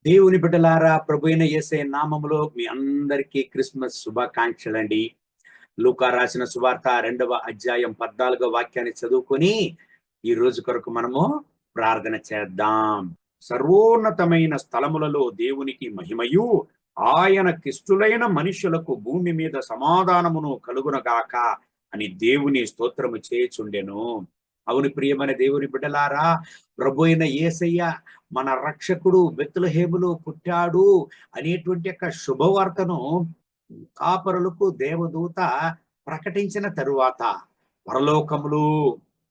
దేవుని బిడ్డలారా, ప్రభువైన యేసయ్య నామములో మీ అందరికీ క్రిస్మస్ శుభాకాంక్షలండి. లూకా రాసిన సువార్త 2వ అధ్యాయం 14వ వాక్యాన్ని చదువుకొని ఈ రోజు కొరకు మనము ప్రార్థన చేద్దాం. సర్వోన్నతమైన స్థలములలో దేవునికి మహిమయు, ఆయనకిష్టులైన మనుషులకు భూమి మీద సమాధానమును కలుగునగాక అని దేవుని స్తోత్రము చేయుచుండెను. అవును ప్రియమైన దేవుని బిడ్డలారా, ప్రభు అయిన యేసయ్య మన రక్షకుడు బెత్లెహేములో పుట్టాడు అనేటువంటి యొక్క శుభవార్తను కాపరులకు దేవదూత ప్రకటించిన తరువాత పరలోకములు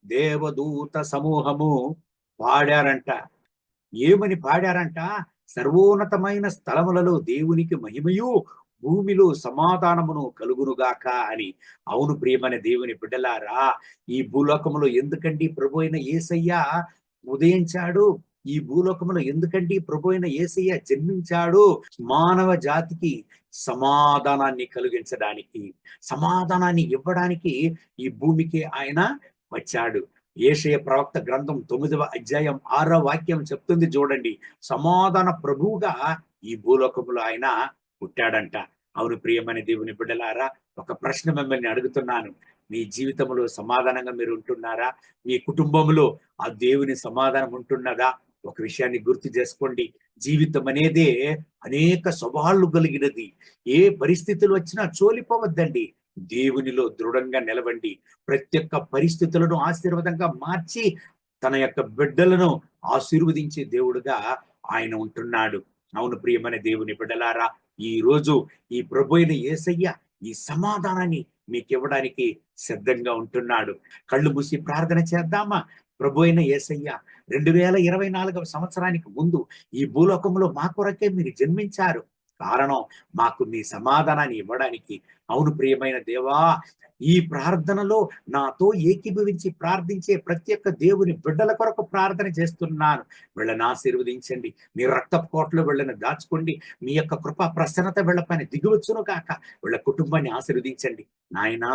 దేవదూత సమూహము పాడారంట. ఏమని పాడారంట? సర్వోన్నతమైన స్థలములలో దేవునికి మహిమయు, భూమిలో సమాధానమును కలుగునుగాక అని. అవును ప్రియమైన దేవుని బిడ్డలారా, ఈ భూలోకములో ఎందుకండి ప్రభు అయిన యేసయ్య ఉదయించాడు? ఈ భూలోకములో ఎందుకండి ప్రభు అయిన యేసయ్య జన్మించాడు? మానవ జాతికి సమాధానాన్ని కలిగించడానికి, సమాధానాన్ని ఇవ్వడానికి ఈ భూమికి ఆయన వచ్చాడు. యేషయ ప్రవక్త గ్రంథం 9వ అధ్యాయం 6వ వాక్యం చెప్తుంది చూడండి. సమాధాన ప్రభువుగా ఈ భూలోకములో ఆయన పుట్టాడంట. అవును ప్రియమైన దేవుని బిడ్డలారా, ఒక ప్రశ్న మిమ్మల్ని అడుగుతున్నాను. మీ జీవితంలో సమాధానంగా మీరు ఉంటున్నారా? మీ కుటుంబంలో ఆ దేవుని సమాధానం ఉంటున్నదా? ఒక విషయాన్ని గుర్తు చేసుకోండి. జీవితం అనేదే అనేక సవాళ్లు కలిగినది. ఏ పరిస్థితులు వచ్చినా చోలిపోవద్దండి. దేవునిలో దృఢంగా నిలవండి. ప్రతి ఒక్క పరిస్థితులను ఆశీర్వాదంగా మార్చి తన యొక్క బిడ్డలను ఆశీర్వదించే దేవుడుగా ఆయన ఉంటున్నాడు. అవును ప్రియమైన దేవుని బిడ్డలారా, ఈ రోజు ఈ ప్రభు అయిన యేసయ్య ఈ సమాధానాన్ని మీకు ఇవ్వడానికి సిద్ధంగా ఉంటున్నాడు. కళ్ళు మూసి ప్రార్థన చేద్దామా? ప్రభు అయిన యేసయ్య 2024వ సంవత్సరానికి ముందు ఈ భూలోకంలో మా కొరకే మీరు జన్మించారు. కారణం మాకు మీ సమాధానాన్ని ఇవ్వడానికి. అవును ప్రియమైన దేవా, ఈ ప్రార్థనలో నాతో ఏకీభవించి ప్రార్థించే ప్రతి ఒక్క దేవుని బిడ్డల కొరకు ప్రార్థన చేస్తున్నాను. వీళ్ళని ఆశీర్వదించండి. మీ రక్తపు కోటలో వీళ్ళని దాచుకోండి. మీ యొక్క కృపా ప్రసన్నత వీళ్ళపైన దిగువచ్చును కాక. వీళ్ళ కుటుంబాన్ని ఆశీర్వదించండి నాయనా.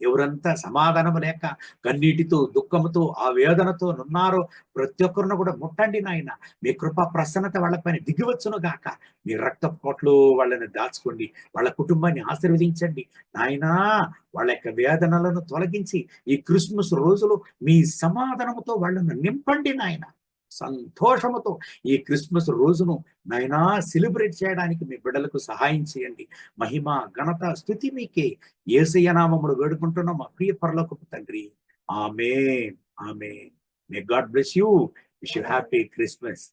ఎవరంతా సమాధానం లేక కన్నీటితో దుఃఖంతో ఆ వేదనతో ఉన్నారో ప్రతి ఒక్కరిని కూడా ముట్టండి నాయన. మీ కృపా ప్రసన్నత వాళ్ళపైన దిగివచ్చును గాక. మీ రక్తపు కోటలో వాళ్ళని దాచుకోండి. వాళ్ళ కుటుంబాన్ని ఆశీర్వదించండి నాయనా. వాళ్ళ యొక్క వేదనలను తొలగించి ఈ క్రిస్మస్ రోజులు మీ సమాధానముతో వాళ్ళను నింపండి నాయన. సంతోషముతో ఈ క్రిస్మస్ రోజును నాయనా సెలబ్రేట్ చేయడానికి మీ బిడ్డలకు సహాయం చేయండి. మహిమ ఘనత స్తుతి మీకే. యేసయ్య నామములో వేడుకుంటున్నాం మా ప్రియ పరలోకపు తండ్రి. ఆమేన్, ఆమేన్. May God bless you. Wish you happy Christmas.